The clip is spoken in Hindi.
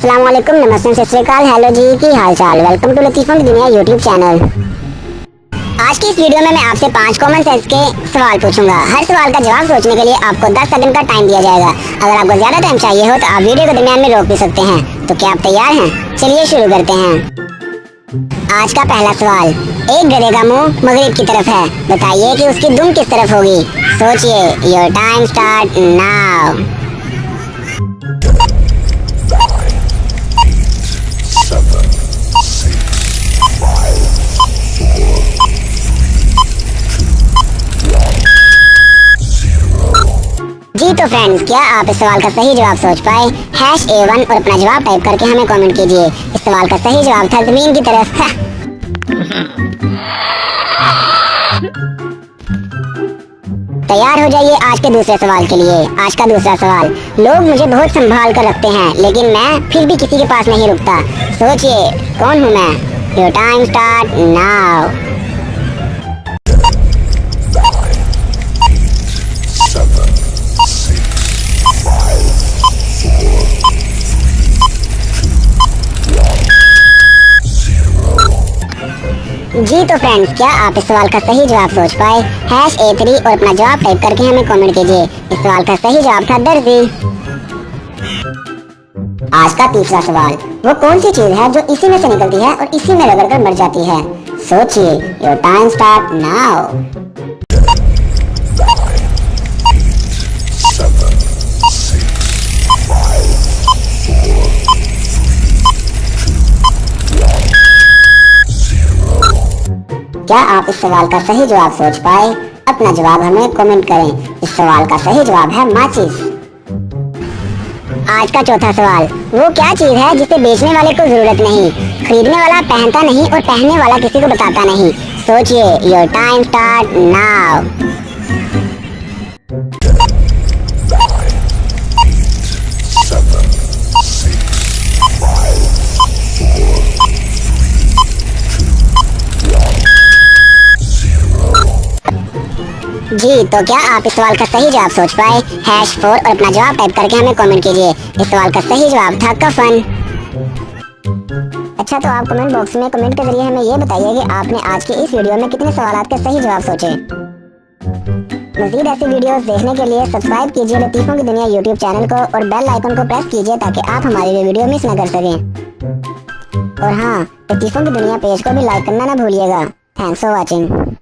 अस्सलाम वालेकुम, नमस्ते, सत श्री अकाल, हेलो जी, की हाल चाल। वेलकम टू लतीफ़ों की दुनिया यूट्यूब चैनल। आज की इस वीडियो में मैं आपसे 5 कॉमन सेंस के सवाल पूछूंगा। हर सवाल का जवाब सोचने के लिए आपको 10 सेकंड का टाइम दिया जाएगा। अगर आपको ज्यादा टाइम चाहिए हो तो आप वीडियो को दरमियान में रोक भी सकते हैं। तो क्या आप तैयार हैं? चलिए शुरू करते हैं। आज का पहला सवाल, एक गधे का मुंह मगरिब की तरफ है, बताइए कि उसकी दुम किस तरफ होगी। सोचिए, योर टाइम स्टार्ट नाउ। जी तो फ्रेंड्स, क्या आप इस सवाल का सही जवाब सोच पाए? #A1 और अपना जवाब टाइप करके हमें कमेंट कीजिए। इस सवाल का सही जवाब था जमीन की तरफ। तैयार हो जाइए आज के दूसरे सवाल के लिए। आज का दूसरा सवाल, लोग मुझे बहुत संभाल कर रखते हैं, लेकिन मैं फिर भी किसी के पास नहीं रुकता। सोचिए, कौन हूँ मैं? Your time start now. जी तो फ्रेंड्स, क्या आप इस सवाल का सही जवाब सोच पाए? #A3 और अपना जवाब टाइप करके हमें कमेंट कीजिए। इस सवाल का सही जवाब था दर्जी। आज का तीसरा सवाल, वो कौन सी चीज है जो इसी में से निकलती है और इसी में रगड़ कर मर जाती है? सोचिए, योर टाइम स्टार्ट नाउ। क्या आप इस सवाल का सही जवाब सोच पाए? अपना जवाब हमें कमेंट करें। इस सवाल का सही जवाब है माचिस। आज का चौथा सवाल, वो क्या चीज है जिसे बेचने वाले को जरूरत नहीं, खरीदने वाला पहनता नहीं और पहनने वाला किसी को बताता नहीं? सोचिए, योर टाइम स्टार्ट नाउ। जी तो क्या आप इस सवाल का सही जवाब सोच पाए? #4 और अपना जवाब टाइप करके हमें कमेंट कीजिए। इस सवाल का सही जवाब था कफन। अच्छा, तो आप कमेंट बॉक्स में कमेंट के जरिए हमें ये बताइए कि आपने आज की इस वीडियो में कितने सवालात के सही जवाब सोचे। मज़ीद ऐसी वीडियोस देखने के लिए सब्सक्राइब कीजिए लतीफ़ों की दुनिया यूट्यूब चैनल को और बेल आइकन को प्रेस कीजिए ताकि आप हमारी वीडियो मिस न कर सकें। और हाँ, लतीफ़ों की दुनिया पेज को भी लाइक करना ना भूलिएगा। Thanks for watching.